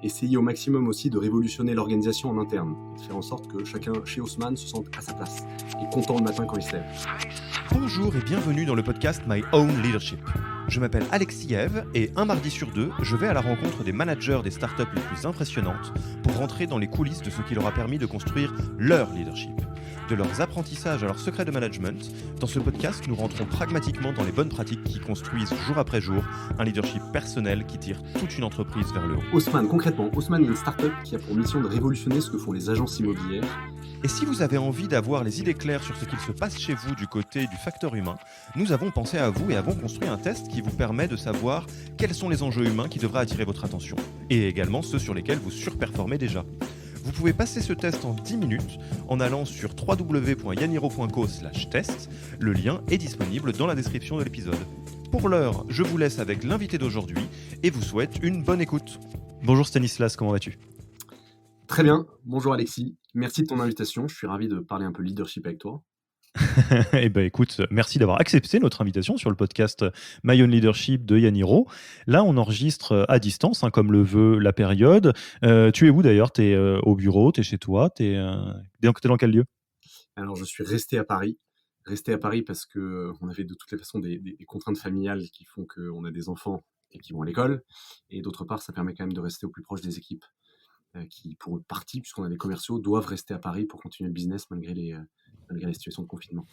essayer au maximum aussi de révolutionner l'organisation en interne, et de faire en sorte que chacun chez Haussmann se sente à sa place et content le matin quand il se lève. Bonjour et bienvenue dans le podcast My Own Leadership. Je m'appelle Alexis Eve et un mardi sur deux, je vais à la rencontre des managers des startups les plus impressionnantes pour rentrer dans les coulisses de ce qui leur a permis de construire leur leadership. De leurs apprentissages à leurs secrets de management, dans ce podcast, nous rentrons pragmatiquement dans les bonnes pratiques qui construisent jour après jour un leadership personnel qui tire toute une entreprise vers le haut. Haussmann, concrètement, Haussmann est une startup qui a pour mission de révolutionner ce que font les agences immobilières. Et si vous avez envie d'avoir les idées claires sur ce qu'il se passe chez vous du côté du facteur humain, nous avons pensé à vous et avons construit un test qui vous permet de savoir quels sont les enjeux humains qui devraient attirer votre attention, et également ceux sur lesquels vous surperformez déjà. Vous pouvez passer ce test en 10 minutes en allant sur www.yaniro.co/test. Le lien est disponible dans la description de l'épisode. Pour l'heure, je vous laisse avec l'invité d'aujourd'hui et vous souhaite une bonne écoute. Bonjour Stanislas, comment vas-tu ? Très bien, bonjour Alexis, merci de ton invitation, je suis ravi de parler un peu leadership avec toi. Eh ben écoute, merci d'avoir accepté notre invitation sur le podcast My Own Leadership de Yaniro. Là, on enregistre à distance, comme le veut la période. Tu es où d'ailleurs ? Tu es au bureau, tu es chez toi, tu es dans quel lieu ? Alors je suis resté à Paris parce que on avait de toutes les façons des contraintes familiales qui font qu'on a des enfants et qui vont à l'école, et d'autre part ça permet quand même de rester au plus proche des équipes qui, pour une partie, puisqu'on a des commerciaux, doivent rester à Paris pour continuer le business malgré les situations de confinement.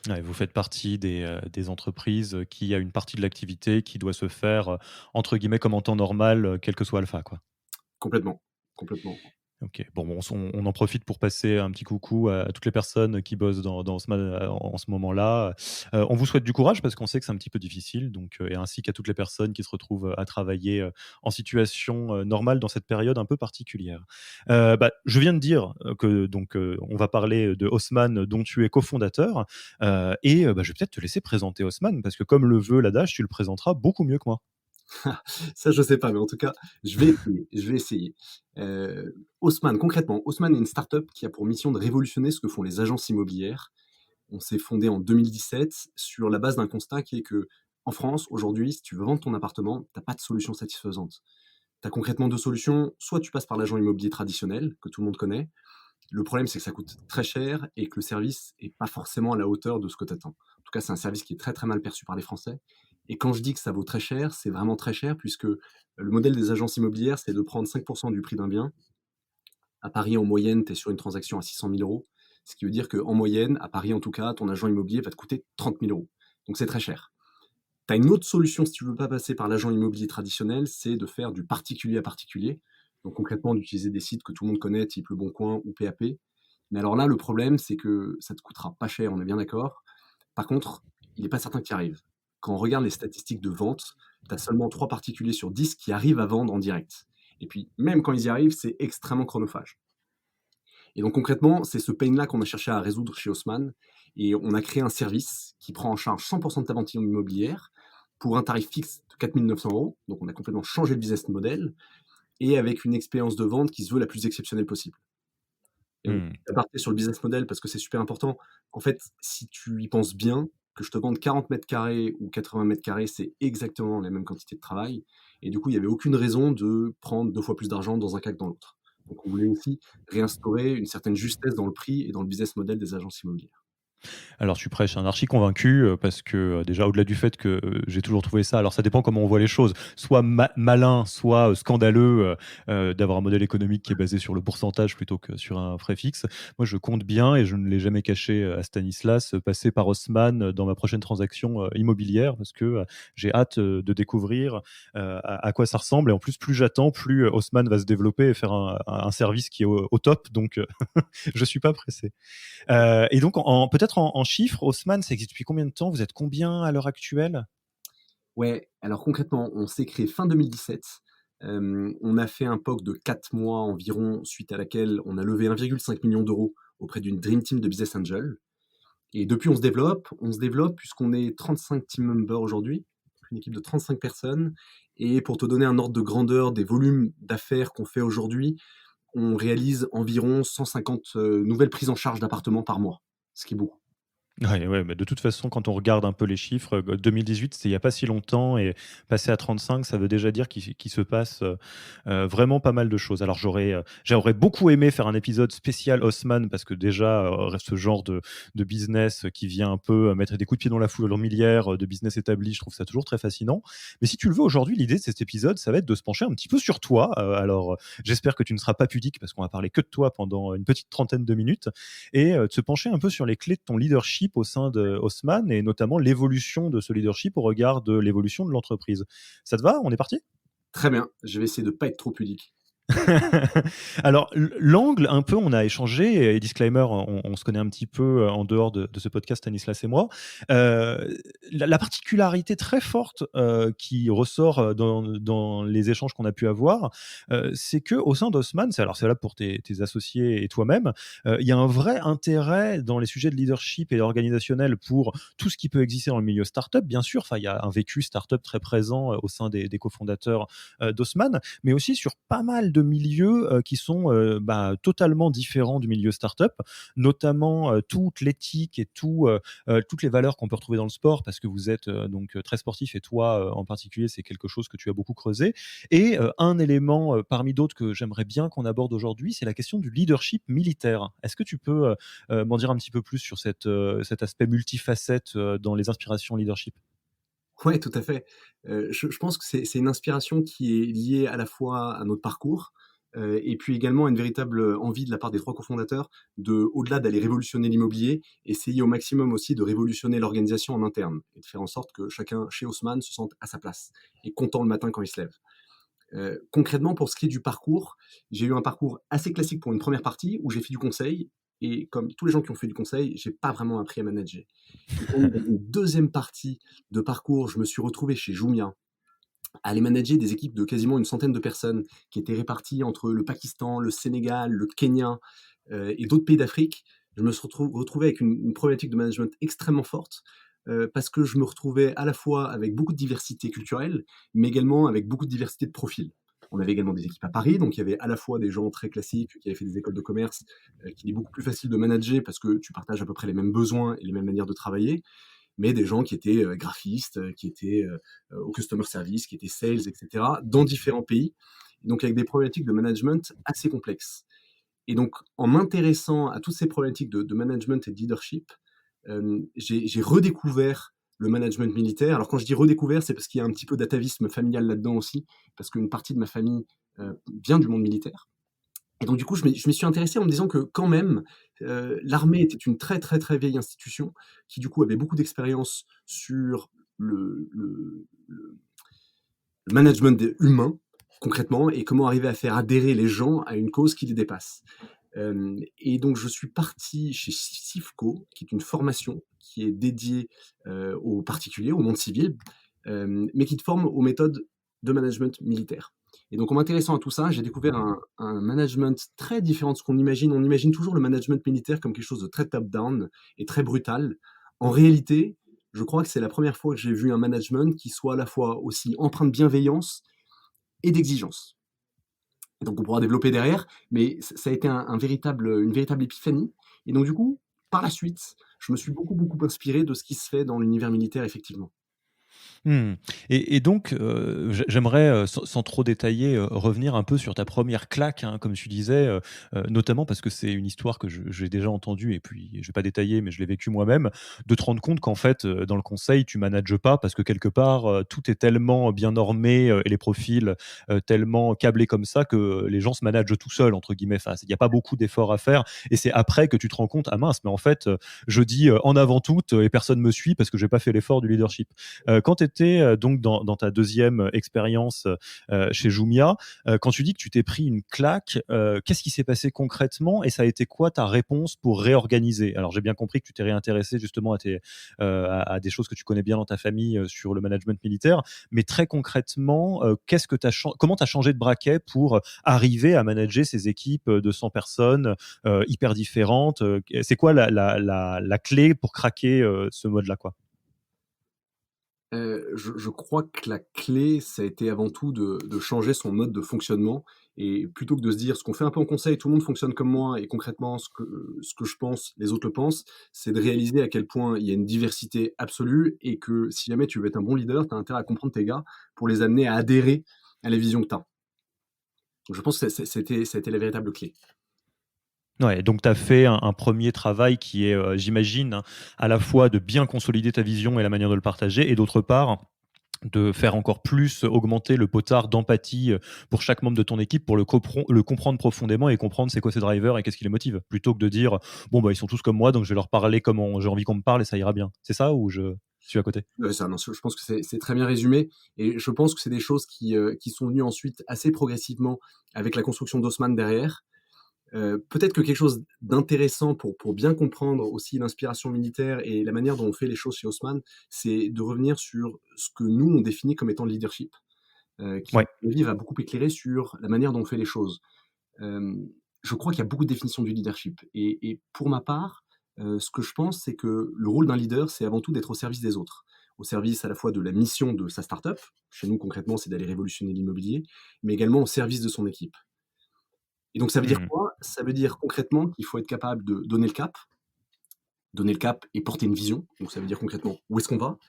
Ouais, vous faites partie des entreprises qui a une partie de l'activité qui doit se faire entre guillemets comme en temps normal, quel que soit Alpha, quoi. Complètement. Ok, bon, on en profite pour passer un petit coucou à toutes les personnes qui bossent en ce moment-là. On vous souhaite du courage parce qu'on sait que c'est un petit peu difficile, donc, et ainsi qu'à toutes les personnes qui se retrouvent à travailler en situation normale dans cette période un peu particulière. Je viens de dire on va parler de Haussmann dont tu es cofondateur, je vais peut-être te laisser présenter Haussmann parce que comme le veut l'adage, tu le présenteras beaucoup mieux que moi. Ça, je sais pas, mais en tout cas, je vais essayer. Concrètement, Haussmann est une startup qui a pour mission de révolutionner ce que font les agences immobilières. On s'est fondé en 2017 sur la base d'un constat qui est que, en France, aujourd'hui, si tu veux vendre ton appartement, tu as pas de solution satisfaisante. Tu as concrètement 2 solutions: soit tu passes par l'agent immobilier traditionnel, que tout le monde connaît. Le problème, c'est que ça coûte très cher et que le service est pas forcément à la hauteur de ce que tu attends. En tout cas, c'est un service qui est très, très mal perçu par les Français, et quand je dis que ça vaut très cher, c'est vraiment très cher puisque, le modèle des agences immobilières, c'est de prendre 5 du prix d'un bien. À Paris, en moyenne, tu es sur une transaction à 600 000 €, ce qui veut dire qu'en moyenne, à Paris en tout cas, ton agent immobilier va te coûter 30 000 €. Donc c'est très cher. Tu as une autre solution si tu veux pas passer par l'agent immobilier traditionnel, c'est de faire du particulier à particulier. Donc concrètement, d'utiliser des sites que tout le monde connaît, type Le Bon Coin ou PAP. Mais alors là, le problème, c'est que ça te coûtera pas cher, on est bien d'accord. Par contre, il n'est pas certain que tu y arrives. Quand on regarde les statistiques de vente, tu as seulement 3 particuliers sur 10 qui arrivent à vendre en direct. Et puis, même quand ils y arrivent, c'est extrêmement chronophage. Et donc concrètement, c'est ce pain-là qu'on a cherché à résoudre chez Haussmann. Et on a créé un service qui prend en charge 100% de ta vente immobilière pour un tarif fixe de 4 900 €. Donc on a complètement changé le business model et avec une expérience de vente qui se veut la plus exceptionnelle possible. Et on Hmm. aparté sur le business model parce que c'est super important. En fait, si tu y penses bien, que je te vende 40 mètres carrés ou 80 mètres carrés, c'est exactement la même quantité de travail. Et du coup, il n'y avait aucune raison de prendre 2 fois plus d'argent dans un cas que dans l'autre. Donc on voulait aussi réinstaurer une certaine justesse dans le prix et dans le business model des agences immobilières. Alors tu prêches un archi convaincu parce que déjà au-delà du fait que j'ai toujours trouvé ça, alors ça dépend comment on voit les choses, soit malin, soit scandaleux d'avoir un modèle économique qui est basé sur le pourcentage plutôt que sur un frais fixe. Moi je compte bien et je ne l'ai jamais caché à Stanislas, passer par Haussmann dans ma prochaine transaction immobilière parce que j'ai hâte de découvrir à quoi ça ressemble et en plus j'attends, plus Haussmann va se développer et faire un service qui est au top, donc je suis pas pressé. Et donc, peut-être en chiffres, Haussmann, ça existe depuis combien de temps ? Vous êtes combien à l'heure actuelle ? Ouais, alors concrètement, on s'est créé fin 2017. On a fait un POC de 4 mois environ, suite à laquelle on a levé 1,5 million d'euros auprès d'une dream team de business angel. Et depuis, on se développe. On se développe puisqu'on est 35 team members aujourd'hui, une équipe de 35 personnes. Et pour te donner un ordre de grandeur des volumes d'affaires qu'on fait aujourd'hui, on réalise environ 150 nouvelles prises en charge d'appartements par mois, ce qui est beaucoup. Ouais, ouais, mais de toute façon, quand on regarde un peu les chiffres, 2018, c'était il y a pas si longtemps et passer à 35, ça veut déjà dire qu'il se passe, vraiment pas mal de choses. Alors j'aurais beaucoup aimé faire un épisode spécial Haussmann parce que déjà, ce genre de business qui vient un peu, mettre des coups de pied dans la fourmilière, de business établi, je trouve ça toujours très fascinant. Mais si tu le veux, aujourd'hui, l'idée de cet épisode, ça va être de se pencher un petit peu sur toi. J'espère que tu ne seras pas pudique parce qu'on va parler que de toi pendant une petite trentaine de minutes et de se pencher un peu sur les clés de ton leadership au sein de Haussmann et notamment l'évolution de ce leadership au regard de l'évolution de l'entreprise. Ça te va? On est parti? Très bien, je vais essayer de pas être trop pudique. Alors, l'angle, un peu, on a échangé, et disclaimer, on se connaît un petit peu en dehors de ce podcast, Stanislas et moi. La particularité très forte qui ressort dans les échanges qu'on a pu avoir, c'est qu'au sein d'Haussmann, c'est valable pour tes associés et toi-même, il y a un vrai intérêt dans les sujets de leadership et organisationnel pour tout ce qui peut exister dans le milieu startup, bien sûr. Enfin, il y a un vécu startup très présent au sein des cofondateurs d'Haussmann, mais aussi sur pas mal de milieux qui sont totalement différents du milieu startup, notamment toute l'éthique et toutes les valeurs qu'on peut retrouver dans le sport, parce que vous êtes donc très sportif et toi en particulier, c'est quelque chose que tu as beaucoup creusé. Et un élément parmi d'autres que j'aimerais bien qu'on aborde aujourd'hui, c'est la question du leadership militaire. Est-ce que tu peux m'en dire un petit peu plus sur cet aspect multifacette dans les inspirations leadership? Ouais, tout à fait. Je pense que c'est une inspiration qui est liée à la fois à notre parcours, et puis également à une véritable envie de la part des 3 cofondateurs de, au-delà d'aller révolutionner l'immobilier, essayer au maximum aussi de révolutionner l'organisation en interne et de faire en sorte que chacun chez Haussmann se sente à sa place et content le matin quand il se lève. Concrètement, pour ce qui est du parcours, j'ai eu un parcours assez classique pour une première partie où j'ai fait du conseil et comme tous les gens qui ont fait du conseil, j'ai pas vraiment appris à manager. Et donc dans une 2e partie de parcours, je me suis retrouvé chez Jumia à aller manager des équipes de quasiment une centaine de personnes qui étaient réparties entre le Pakistan, le Sénégal, le Kenya, et d'autres pays d'Afrique. Je me suis retrouvé avec une problématique de management extrêmement forte, parce que je me retrouvais à la fois avec beaucoup de diversité culturelle, mais également avec beaucoup de diversité de profils. On avait également des équipes à Paris, donc il y avait à la fois des gens très classiques qui avaient fait des écoles de commerce, qu'il est beaucoup plus facile de manager parce que tu partages à peu près les mêmes besoins et les mêmes manières de travailler, mais des gens qui étaient graphistes, qui étaient au customer service, qui étaient sales, etc., dans différents pays, donc avec des problématiques de management assez complexes. Et donc, en m'intéressant à toutes ces problématiques de management et de leadership, j'ai redécouvert le management militaire. Alors, quand je dis redécouvert, c'est parce qu'il y a un petit peu d'atavisme familial là-dedans aussi, parce qu'une partie de ma famille vient du monde militaire. Et donc, du coup, je m'y suis intéressé en me disant que quand même, l'armée était une très, très, très vieille institution qui, du coup, avait beaucoup d'expérience sur le management humain, concrètement, et comment arriver à faire adhérer les gens à une cause qui les dépasse. Et donc, je suis parti chez CIFCO, qui est une formation qui est dédiée aux particuliers, au monde civil, mais qui te forme aux méthodes de management militaire. Et donc, en m'intéressant à tout ça, j'ai découvert un management très différent de ce qu'on imagine. On imagine toujours le management militaire comme quelque chose de très top-down et très brutal. En réalité, je crois que c'est la première fois que j'ai vu un management qui soit à la fois aussi empreint de bienveillance et d'exigence. Et donc on pourra développer derrière, mais ça a été une véritable épiphanie. Et donc du coup, par la suite, je me suis beaucoup, beaucoup inspiré de ce qui se fait dans l'univers militaire, effectivement. Mmh. Et donc, j'aimerais, sans trop détailler, revenir un peu sur ta première claque, hein, comme tu disais, notamment parce que c'est une histoire que j'ai déjà entendue et puis je vais pas détailler, mais je l'ai vécue moi-même, de te rendre compte qu'en fait, dans le conseil, tu manages pas parce que quelque part, tout est tellement bien normé, et les profils, tellement câblés comme ça que les gens se «managent tout seuls» entre guillemets. Enfin, il y a pas beaucoup d'efforts à faire et c'est après que tu te rends compte: «Ah mince, mais en fait, je dis, en avant toute, et personne me suit parce que j'ai pas fait l'effort du leadership». Quand tu étais donc dans ta deuxième expérience chez Jumia, quand tu dis que tu t'es pris une claque, qu'est-ce qui s'est passé concrètement et ça a été quoi ta réponse pour réorganiser? Alors j'ai bien compris que tu t'es réintéressé justement à des choses que tu connais bien dans ta famille sur le management militaire, mais très concrètement, comment tu as changé de braquet pour arriver à manager ces équipes de 100 personnes hyper différentes? C'est quoi la clé pour craquer ce mode-là, quoi? Je crois que la clé, ça a été avant tout de changer son mode de fonctionnement Et plutôt que de se dire ce qu'on fait un peu en conseil, tout le monde fonctionne comme moi et concrètement ce que je pense, les autres le pensent, c'est de réaliser à quel point il y a une diversité absolue et que si jamais tu veux être un bon leader, tu as intérêt à comprendre tes gars pour les amener à adhérer à la vision que tu as. Donc je pense que c'était la véritable clé. Ouais, donc tu as fait un 1 travail qui est, j'imagine, hein, à la fois de bien consolider ta vision et la manière de le partager et d'autre part, de faire encore plus augmenter le potard d'empathie, pour chaque membre de ton équipe pour le comprendre profondément et comprendre c'est quoi ses drivers et qu'est-ce qui les motive. Plutôt que de dire: «Bon, bah, ils sont tous comme moi, donc je vais leur parler comme j'ai envie qu'on me parle et ça ira bien». C'est ça ou je suis à côté? Ça, non, je pense que c'est très bien résumé et je pense que c'est des choses qui sont venues ensuite assez progressivement avec la construction d'Haussmann derrière. Peut-être que quelque chose d'intéressant pour bien comprendre aussi l'inspiration militaire et la manière dont on fait les choses chez Haussmann, c'est de revenir sur ce que nous, on définit comme étant le leadership, qui, à Ouais. mon avis, va beaucoup éclairer sur la manière dont on fait les choses. Hem, je crois qu'il y a beaucoup de définitions du leadership et pour ma part, ce que je pense, c'est que le rôle d'un leader, c'est avant tout d'être au service des autres. Au service à la fois de la mission de sa start-up, chez nous concrètement, c'est d'aller révolutionner l'immobilier, mais également au service de son équipe. Et donc ça veut dire Mmh. quoi? Ça veut dire concrètement qu'il faut être capable de donner le cap et porter une vision. Donc ça veut dire concrètement où est-ce qu'on va?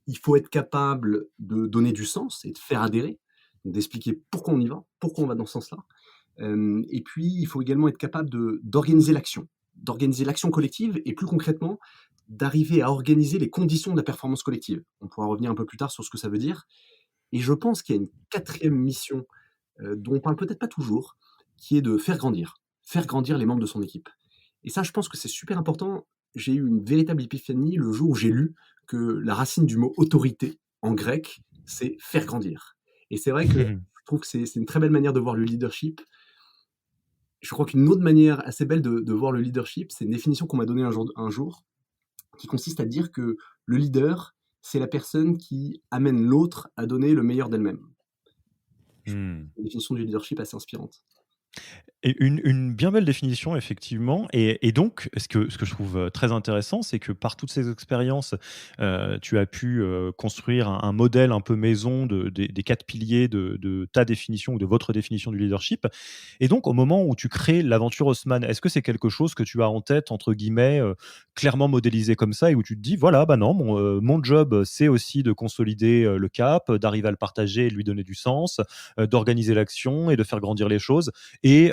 Il faut être capable de donner du sens et de faire adhérer, donc d'expliquer pourquoi on y va, pourquoi on va dans ce sens-là. Et puis, il faut également être capable d'organiser l'action collective et plus concrètement, d'arriver à organiser les conditions de la performance collective. On pourra revenir un peu plus tard sur ce que ça veut dire. Et je pense qu'il y a une quatrième mission dont on parle peut-être pas toujours, qui est de faire grandir les membres de son équipe. Et ça, je pense que c'est super important. J'ai eu une véritable épiphanie le jour où j'ai lu que la racine du mot autorité en grec, c'est faire grandir. Et c'est vrai que je trouve que c'est une très belle manière de voir le leadership. Je crois qu'une autre manière assez belle de voir le leadership, c'est une définition qu'on m'a donnée un jour, qui consiste à dire que le leader, c'est la personne qui amène l'autre à donner le meilleur d'elle-même. Je trouve que Mmh. c'est une définition du leadership assez inspirante. Et une bien belle définition effectivement et donc ce que je trouve, très intéressant, c'est que par toutes ces expériences, tu as pu, construire un modèle un peu maison des 4 piliers de ta définition ou de votre définition du leadership et donc au moment où tu crées l'aventure Haussmann, est-ce que c'est quelque chose que tu as en tête entre guillemets, clairement modélisé comme ça et où tu te dis: «Voilà, bah, non, mon job, c'est aussi de consolider, le cap, d'arriver à le partager et de lui donner du sens, d'organiser l'action et de faire grandir les choses» et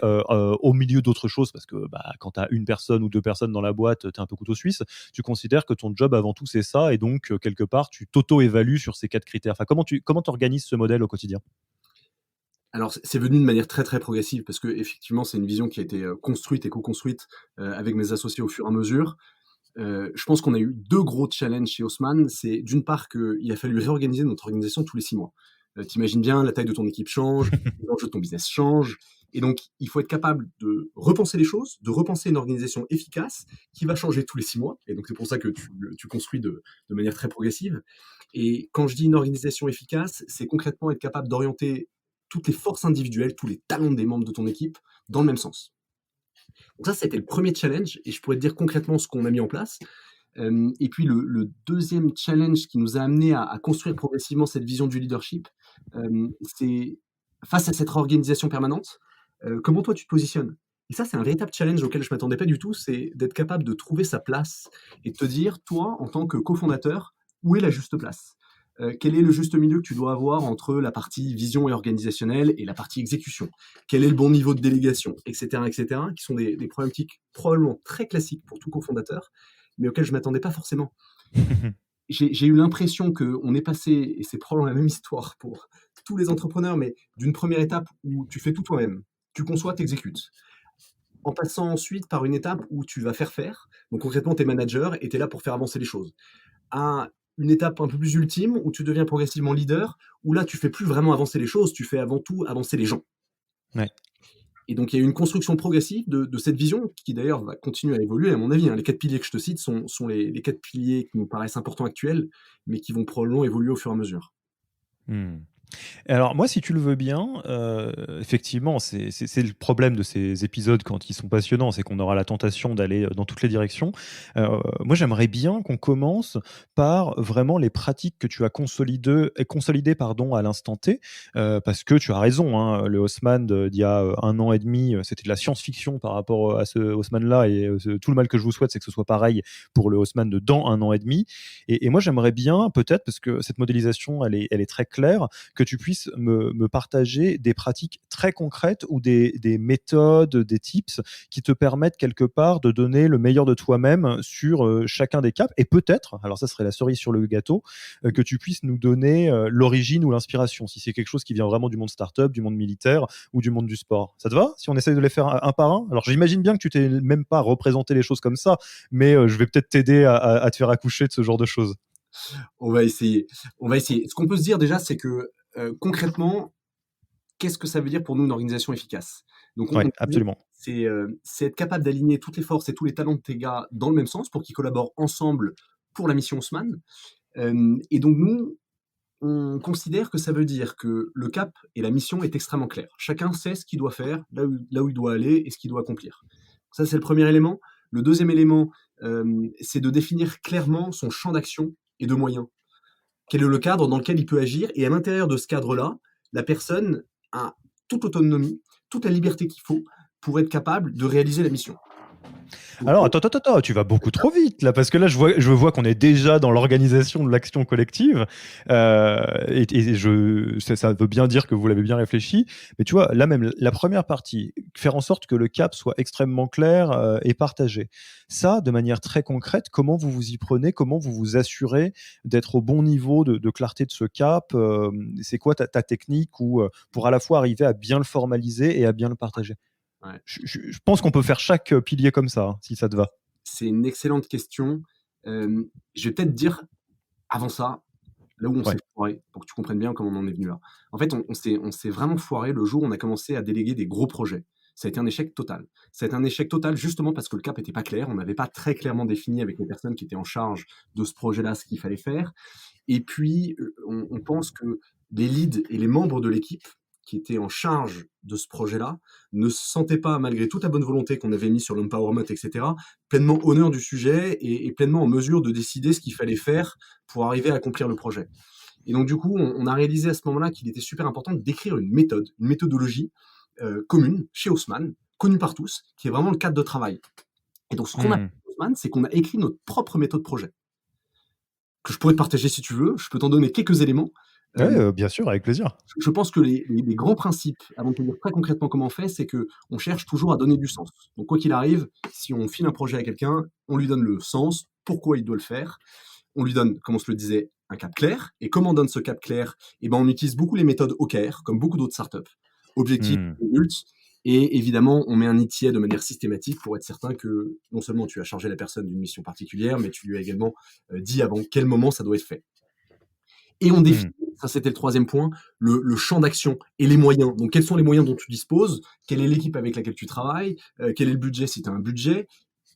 au milieu d'autres choses, parce que bah, quand tu as une personne ou deux personnes dans la boîte, tu es un peu couteau suisse, tu considères que ton job avant tout c'est ça et donc quelque part tu t'auto-évalues sur ces 4 critères. Enfin, comment tu organises ce modèle au quotidien? Alors c'est venu de manière très, très progressive parce qu'effectivement, c'est une vision qui a été, construite et co-construite, avec mes associés au fur et à mesure. Je pense qu'on a eu 2 gros challenges chez Haussmann. C'est d'une part qu'il a fallu réorganiser notre organisation tous les 6 mois. Tu bien, la taille de ton équipe change, les enjeux de ton business changent et donc il faut être capable de repenser les choses, de repenser une organisation efficace qui va changer tous les 6 mois et donc c'est pour ça que tu construis de manière très progressive et quand je dis une organisation efficace, c'est concrètement être capable d'orienter toutes les forces individuelles, tous les talents des membres de ton équipe dans le même sens. Donc ça, c'était le premier challenge et je pourrais te dire concrètement ce qu'on a mis en place. Et puis le 2e challenge qui nous a amené à construire progressivement cette vision du leadership, c'est face à cette réorganisation permanente, comment toi tu te positionnes? Et ça, c'est un véritable challenge auquel je m'attendais pas du tout, c'est d'être capable de trouver sa place et de te dire, toi, en tant que cofondateur, où est la juste place? Quel est le juste milieu que tu dois avoir entre la partie vision et organisationnelle et la partie exécution? Quel est le bon niveau de délégation? Et cetera, qui sont des problématiques probablement très classiques pour tout cofondateur, mais auxquelles je m'attendais pas forcément. J'ai eu l'impression qu'on est passé, et c'est probablement la même histoire pour tous les entrepreneurs, mais d'une première étape où tu fais tout toi-même, tu conçois, tu exécutes, en passant ensuite par une étape où tu vas faire. Donc concrètement, tu es manager et tu es là pour faire avancer les choses. À une étape un peu plus ultime où tu deviens progressivement leader, où là, tu fais plus vraiment avancer les choses, tu fais avant tout avancer les gens. Ouais. Et donc, il y a eu une construction progressive de cette vision qui d'ailleurs va continuer à évoluer, à mon avis, hein. Les 4 piliers que je te cite sont les 4 piliers qui nous paraissent importants actuels, mais qui vont probablement évoluer au fur et à mesure. Mmh. Alors moi, si tu le veux bien, effectivement, c'est le problème de ces épisodes quand ils sont passionnants, c'est qu'on aura la tentation d'aller, dans toutes les directions. Moi, j'aimerais bien qu'on commence par vraiment les pratiques que tu as consolidées, pardon, à l'instant T, parce que tu as raison, hein, le Haussmann d'il y a, 1 an et demi, c'était de la science-fiction par rapport à ce Haussmann-là et tout le mal que je vous souhaite, c'est que ce soit pareil pour le Haussmann de dans 1 an et demi et moi, j'aimerais bien peut-être, parce que cette modélisation, elle est très claire, que tu puisses me partager des pratiques très concrètes ou des méthodes, des tips qui te permettent quelque part de donner le meilleur de toi-même sur chacun des caps. Et peut-être, alors ça serait la cerise sur le gâteau, que tu puisses nous donner l'origine ou l'inspiration, si c'est quelque chose qui vient vraiment du monde startup, du monde militaire ou du monde du sport. Ça te va si on essaye de les faire un par un? Alors j'imagine bien que tu t'es même pas représenté les choses comme ça, mais je vais peut-être t'aider à te faire accoucher de ce genre de choses. On va essayer. On va essayer. Ce qu'on peut se dire déjà, c'est que concrètement, qu'est-ce que ça veut dire pour nous une organisation efficace? Donc Ouais, on disait, absolument. c'est être capable d'aligner toutes les forces et tous les talents de tes gars dans le même sens pour qu'ils collaborent ensemble pour la mission Haussmann. Et donc nous, on considère que ça veut dire que le cap et la mission est extrêmement clair. Chacun sait ce qu'il doit faire, là où il doit aller et ce qu'il doit accomplir. Ça, c'est le premier élément. Le deuxième élément, c'est de définir clairement son champ d'action et de moyens. Quel est le cadre dans lequel il peut agir? Et à l'intérieur de ce cadre-là, la personne a toute autonomie, toute la liberté qu'il faut pour être capable de réaliser la mission. Donc, Alors, attends, tu vas beaucoup trop vite là, parce que là, je vois qu'on est déjà dans l'organisation de l'action collective, ça veut bien dire que vous l'avez bien réfléchi. Mais tu vois, là même, la première partie, faire en sorte que le cap soit extrêmement clair et partagé. Ça, de manière très concrète, comment vous vous y prenez? Comment vous vous assurez d'être au bon niveau de clarté de ce cap? C'est quoi ta technique pour à la fois arriver à bien le formaliser et à bien le partager? ouais, Je pense qu'on peut faire chaque pilier comme ça, hein, si ça te va. c'est une excellente question. Je vais peut-être dire avant ça, là où on s'est Ouais. foiré, pour que tu comprennes bien comment on en est venu là. En fait, on s'est vraiment foiré le jour où on a commencé à déléguer des gros projets. Ça a été un échec total. Ça a été un échec total justement parce que le cap était pas clair. On n'avait pas très clairement défini avec les personnes qui étaient en charge de ce projet-là ce qu'il fallait faire. Et puis, on pense que les leads et les membres de l'équipe qui étaient en charge de ce projet-là ne se sentaient pas, malgré toute la bonne volonté qu'on avait mis sur l'empowerment, etc., pleinement honneur du sujet et pleinement en mesure de décider ce qu'il fallait faire pour arriver à accomplir le projet. Et donc, du coup, on a réalisé à ce moment-là qu'il était super important d'écrire une méthode, une méthodologie commune chez Haussmann, connue par tous, qui est vraiment le cadre de travail. Et donc, ce qu'on a fait Mmh. chez Haussmann, c'est qu'on a écrit notre propre méthode projet, que je pourrais te partager si tu veux. Je peux t'en donner quelques éléments. Ouais, Euh, bien sûr, avec plaisir. je pense que les grands principes, avant de te dire très concrètement comment on fait, c'est que on cherche toujours à donner du sens. Donc, quoi qu'il arrive, si on file un projet à quelqu'un, on lui donne le sens, pourquoi il doit le faire. On lui donne, comme on se le disait, un cap clair. Et comment on donne ce cap clair? Eh ben, on utilise beaucoup les méthodes OKR, comme beaucoup d'autres startups. Objectif, Mmh. résultat. Et évidemment, on met un ETA de manière systématique pour être certain que non seulement tu as chargé la personne d'une mission particulière, mais tu lui as également dit avant quel moment ça doit être fait. Et on Mmh. définit, ça c'était le troisième point, le champ d'action et les moyens. Donc quels sont les moyens dont tu disposes? Quelle est l'équipe avec laquelle tu travailles? Quel est le budget si tu as un budget?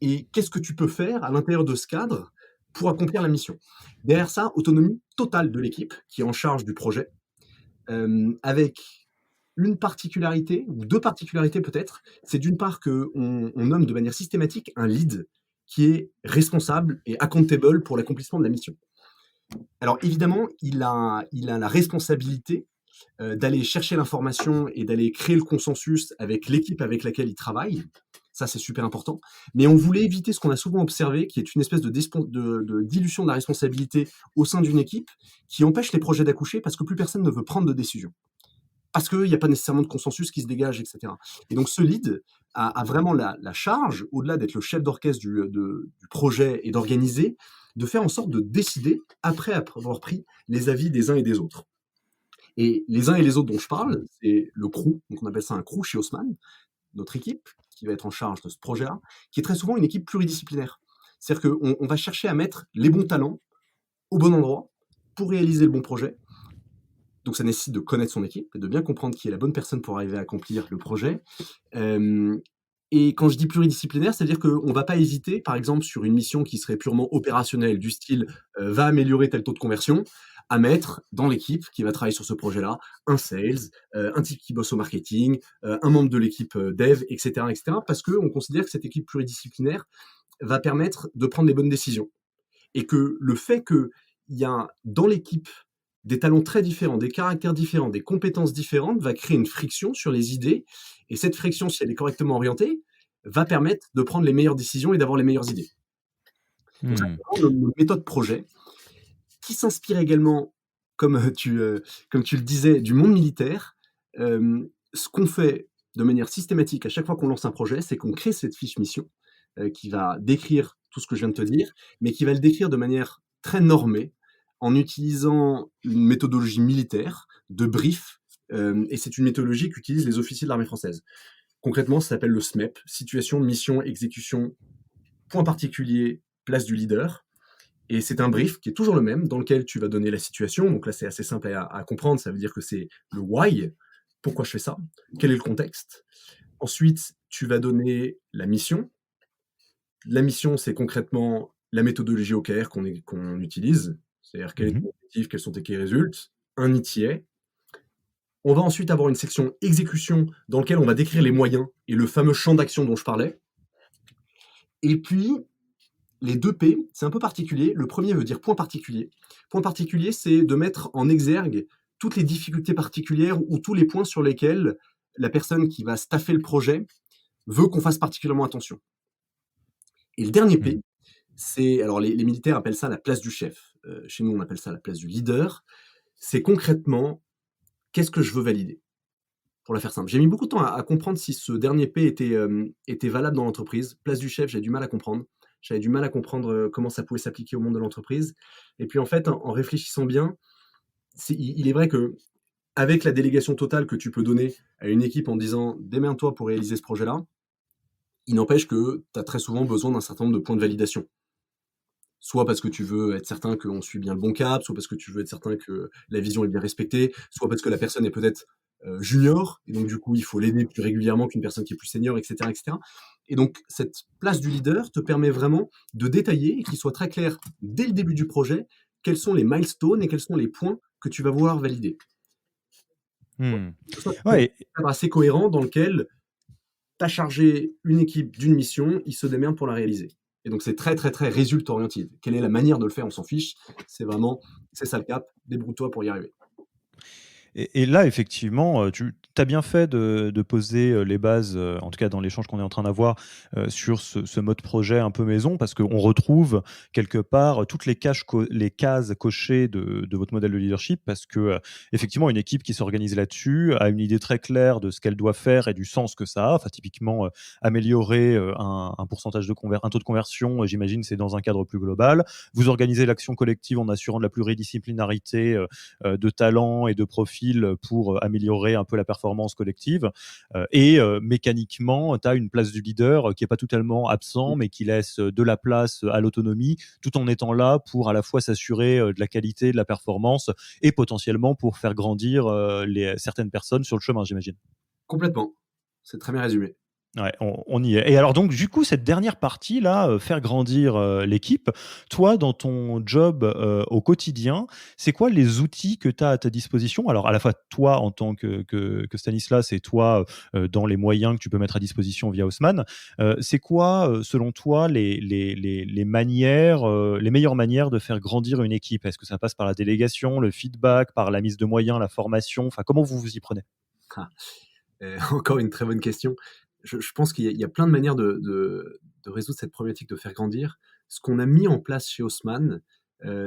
Et qu'est-ce que tu peux faire à l'intérieur de ce cadre pour accomplir la mission? Derrière ça, autonomie totale de l'équipe qui est en charge du projet, avec une particularité, ou deux particularités peut-être. C'est d'une part qu'on nomme de manière systématique un lead qui est responsable et accountable pour l'accomplissement de la mission. Alors évidemment, il a la responsabilité d'aller chercher l'information et d'aller créer le consensus avec l'équipe avec laquelle il travaille. Ça, c'est super important. Mais on voulait éviter ce qu'on a souvent observé, qui est une espèce de dilution de la responsabilité au sein d'une équipe, qui empêche les projets d'accoucher parce que plus personne ne veut prendre de décision. Parce qu'il n'y a pas nécessairement de consensus qui se dégage, etc. Et donc ce lead a vraiment la charge, au-delà d'être le chef d'orchestre du projet et d'organiser, de faire en sorte de décider après avoir pris les avis des uns et des autres. Et les uns et les autres dont je parle, c'est le crew, donc on appelle ça un crew chez Haussmann, notre équipe qui va être en charge de ce projet-là, qui est très souvent une équipe pluridisciplinaire. C'est-à-dire qu'on va chercher à mettre les bons talents au bon endroit pour réaliser le bon projet. Donc ça nécessite de connaître son équipe et de bien comprendre qui est la bonne personne pour arriver à accomplir le projet. Euh, et quand je dis pluridisciplinaire, c'est-à-dire qu'on ne va pas hésiter, par exemple, sur une mission qui serait purement opérationnelle, du style va améliorer tel taux de conversion, à mettre dans l'équipe qui va travailler sur ce projet-là, un sales, un type qui bosse au marketing, un membre de l'équipe dev, etc., etc., parce qu'on considère que cette équipe pluridisciplinaire va permettre de prendre les bonnes décisions. Et que le fait qu'il y a dans l'équipe des talents très différents, des caractères différents, des compétences différentes, va créer une friction sur les idées. Et cette friction, si elle est correctement orientée, va permettre de prendre les meilleures décisions et d'avoir les meilleures idées. Donc ça, Hmm. c'est vraiment notre méthode projet, qui s'inspire également, comme tu le disais, du monde militaire. Ce qu'on fait de manière systématique à chaque fois qu'on lance un projet, c'est qu'on crée cette fiche mission qui va décrire tout ce que je viens de te dire, mais qui va le décrire de manière très normée, en utilisant une méthodologie militaire de brief, et c'est une méthodologie qu'utilisent les officiers de l'armée française. Concrètement, ça s'appelle le SMEP, situation, mission, exécution, point particulier, place du leader. Et c'est un brief qui est toujours le même, dans lequel tu vas donner la situation. Donc là, c'est assez simple à comprendre. Ça veut dire que c'est le why, pourquoi je fais ça, quel est le contexte. Ensuite, tu vas donner la mission. La mission, c'est concrètement la méthodologie OKR qu'on utilise. C'est-à-dire quel est Mhm. ton objectif, quels sont tes key results, un ETA. On va ensuite avoir une section exécution dans laquelle on va décrire les moyens et le fameux champ d'action dont je parlais. Et puis, les deux P, c'est un peu particulier. Le premier veut dire point particulier. Point particulier, c'est de mettre en exergue toutes les difficultés particulières ou tous les points sur lesquels la personne qui va staffer le projet veut qu'on fasse particulièrement attention. Et le dernier Hmm. P, c'est, alors les militaires appellent ça la place du chef. Chez nous, on appelle ça la place du leader. C'est concrètement, qu'est-ce que je veux valider? Pour la faire simple. J'ai mis beaucoup de temps à comprendre si ce dernier P était valable dans l'entreprise. Place du chef, j'ai du mal à comprendre. J'avais du mal à comprendre comment ça pouvait s'appliquer au monde de l'entreprise. Et puis en fait, en réfléchissant bien, il est vrai que avec la délégation totale que tu peux donner à une équipe en disant démerde-toi pour réaliser ce projet-là, il n'empêche que tu as très souvent besoin d'un certain nombre de points de validation. Soit parce que tu veux être certain qu'on suit bien le bon cap, soit parce que tu veux être certain que la vision est bien respectée, soit parce que la personne est peut-être junior, et donc du coup il faut l'aider plus régulièrement qu'une personne qui est plus senior, etc., etc. Et donc cette place du leader te permet vraiment de détailler et qu'il soit très clair dès le début du projet quels sont les milestones et quels sont les points que tu vas vouloir valider. Hmm. Que ce soit Ouais, un cadre assez cohérent dans lequel tu as chargé une équipe d'une mission, ils se démerdent pour la réaliser. Et donc c'est très très très résultat orienté. Quelle est la manière de le faire, on s'en fiche. C'est vraiment, c'est ça le cap, débrouille-toi pour y arriver. et là, effectivement, tu as bien fait de poser les bases, en tout cas dans l'échange qu'on est en train d'avoir, sur ce mode projet un peu maison, parce qu'on retrouve quelque part toutes les cases cochées de votre modèle de leadership, parce que effectivement, une équipe qui s'organise là-dessus a une idée très claire de ce qu'elle doit faire et du sens que ça a. Enfin, typiquement, améliorer un pourcentage un taux de conversion, j'imagine, c'est dans un cadre plus global. Vous organisez l'action collective en assurant de la pluridisciplinarité de talents et de profils pour améliorer un peu la performance collective. Et mécaniquement, tu as une place du leader qui n'est pas totalement absent, mais qui laisse de la place à l'autonomie, tout en étant là pour à la fois s'assurer de la qualité, de la performance, et potentiellement pour faire grandir certaines personnes sur le chemin, j'imagine. Complètement. C'est très bien résumé. Ouais, on y est. Et alors donc du coup, cette dernière partie là, faire grandir, l'équipe, toi dans ton job, au quotidien, c'est quoi les outils que tu as à ta disposition? Alors à la fois toi en tant que Stanislas et toi, dans les moyens que tu peux mettre à disposition via Haussmann. C'est quoi, selon toi les manières, les meilleures manières de faire grandir une équipe? Est-ce que ça passe par la délégation, le feedback, par la mise de moyens, la formation? Enfin, comment vous vous y prenez? Ah, encore une très bonne question. Je pense qu'il y a plein de manières de résoudre cette problématique de faire grandir. Ce qu'on a mis en place chez Haussmann,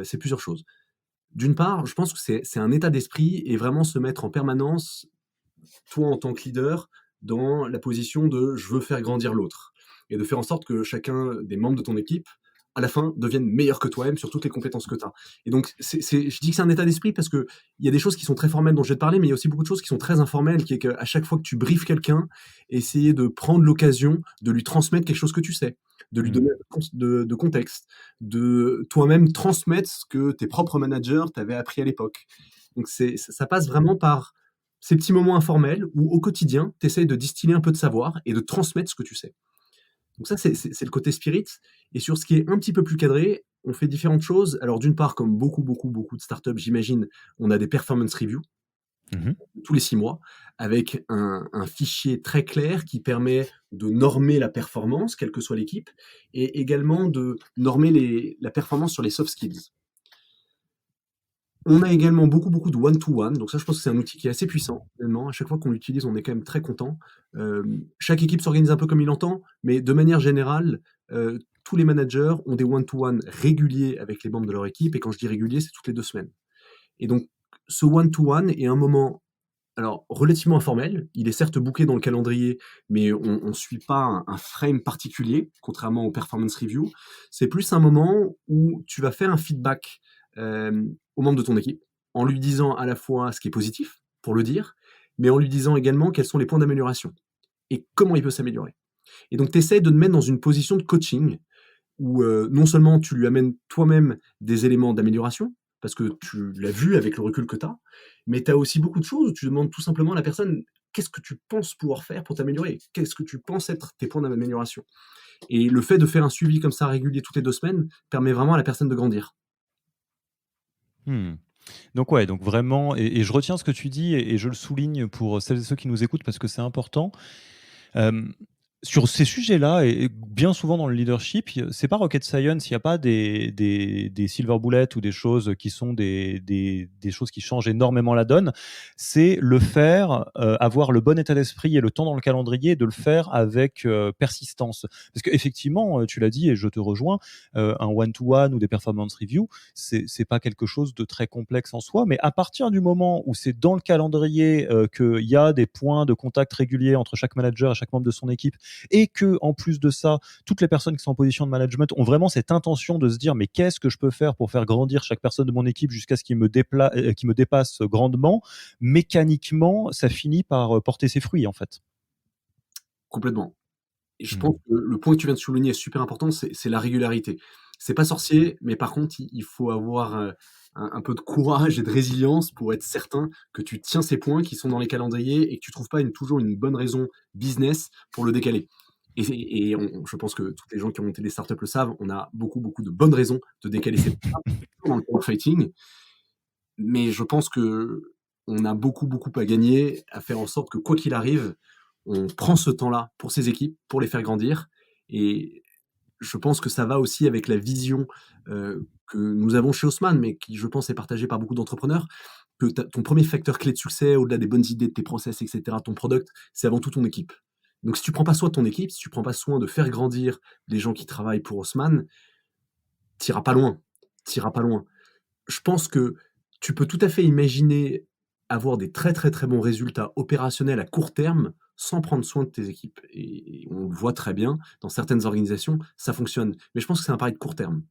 c'est plusieurs choses. D'une part, je pense que c'est un état d'esprit et vraiment se mettre en permanence, toi en tant que leader, dans la position de je veux faire grandir l'autre. Et de faire en sorte que chacun des membres de ton équipe, à la fin, devienne meilleur que toi-même sur toutes les compétences que tu as. Et donc, je dis que c'est un état d'esprit parce qu'il y a des choses qui sont très formelles dont je vais te parler, mais il y a aussi beaucoup de choses qui sont très informelles, qui est qu'à chaque fois que tu briefes quelqu'un, essayer de prendre l'occasion de lui transmettre quelque chose que tu sais, de lui donner Mmh. de contexte, de toi-même transmettre ce que tes propres managers t'avaient appris à l'époque. Donc, ça passe vraiment par ces petits moments informels où au quotidien, tu essayes de distiller un peu de savoir et de transmettre ce que tu sais. Donc ça, c'est le côté spirit. Et sur ce qui est un petit peu plus cadré, on fait différentes choses. Alors d'une part, comme beaucoup, beaucoup, beaucoup de startups, j'imagine, on a des performance reviews Mmh. tous les 6 mois, avec un fichier très clair qui permet de normer la performance, quelle que soit l'équipe, et également de normer la performance sur les soft skills. On a également beaucoup, beaucoup de one-to-one, donc ça, je pense que c'est un outil qui est assez puissant, honnêtement. À chaque fois qu'on l'utilise, on est quand même très content. Chaque équipe s'organise un peu comme il entend, mais de manière générale, tous les managers ont des one-to-one réguliers avec les membres de leur équipe, et quand je dis régulier, c'est toutes les 2 semaines. Et donc, ce one-to-one est un moment, alors, relativement informel. Il est certes booké dans le calendrier, mais on suit pas un frame particulier, contrairement aux performance review. C'est plus un moment où tu vas faire un feedback, aux membres de ton équipe, en lui disant à la fois ce qui est positif, pour le dire, mais en lui disant également quels sont les points d'amélioration et comment il peut s'améliorer. Et donc tu essaies de te mettre dans une position de coaching où, non seulement tu lui amènes toi-même des éléments d'amélioration, parce que tu l'as vu avec le recul que tu as, mais tu as aussi beaucoup de choses où tu demandes tout simplement à la personne: «Qu'est-ce que tu penses pouvoir faire pour t'améliorer? Qu'est-ce que tu penses être tes points d'amélioration?» Et le fait de faire un suivi comme ça régulier toutes les 2 semaines, permet vraiment à la personne de grandir. Mmh. Donc ouais, donc vraiment et je retiens ce que tu dis et je le souligne pour celles et ceux qui nous écoutent parce que c'est important. Hem, sur ces sujets-là et bien souvent dans le leadership, c'est pas rocket science, il y a pas des silver bullets ou des choses qui sont des choses qui changent énormément la donne. C'est le faire, avoir le bon état d'esprit et le temps dans le calendrier de le faire avec, persistance. Parce qu'effectivement, tu l'as dit et je te rejoins, un one to one ou des performance reviews, c'est pas quelque chose de très complexe en soi, mais à partir du moment où c'est dans le calendrier, qu'il y a des points de contact réguliers entre chaque manager et chaque membre de son équipe et que en plus de ça, toutes les personnes qui sont en position de management ont vraiment cette intention de se dire: «Mais qu'est-ce que je peux faire pour faire grandir chaque personne de mon équipe jusqu'à ce qu'il me dépasse grandement?» Mécaniquement, ça finit par, porter ses fruits, en fait. Complètement. Et je Mmh. pense que le point que tu viens de souligner est super important, c'est la régularité. C'est pas sorcier, mais par contre, il faut avoir, un peu de courage et de résilience pour être certain que tu tiens ces points qui sont dans les calendriers et que tu trouves pas toujours une bonne raison business pour le décaler. Et je pense que tous les gens qui ont monté des startups le savent, on a beaucoup, beaucoup de bonnes raisons de décaler ces points dans le fighting, mais je pense qu'on a beaucoup, beaucoup à gagner à faire en sorte que, quoi qu'il arrive, on prend ce temps-là pour ses équipes, pour les faire grandir. Et je pense que ça va aussi avec la vision, que nous avons chez Haussmann, mais qui, je pense, est partagée par beaucoup d'entrepreneurs, que ton premier facteur clé de succès, au-delà des bonnes idées de tes process, et cetera, ton product, c'est avant tout ton équipe. Donc si tu prends pas soin de ton équipe, si tu prends pas soin de faire grandir les gens qui travaillent pour Haussmann, tu pas loin, tu pas loin. Je pense que tu peux tout à fait imaginer avoir des très, très, très bons résultats opérationnels à court terme, sans prendre soin de tes équipes, et on le voit très bien dans certaines organisations, ça fonctionne. Mais je pense que c'est un pari de court terme.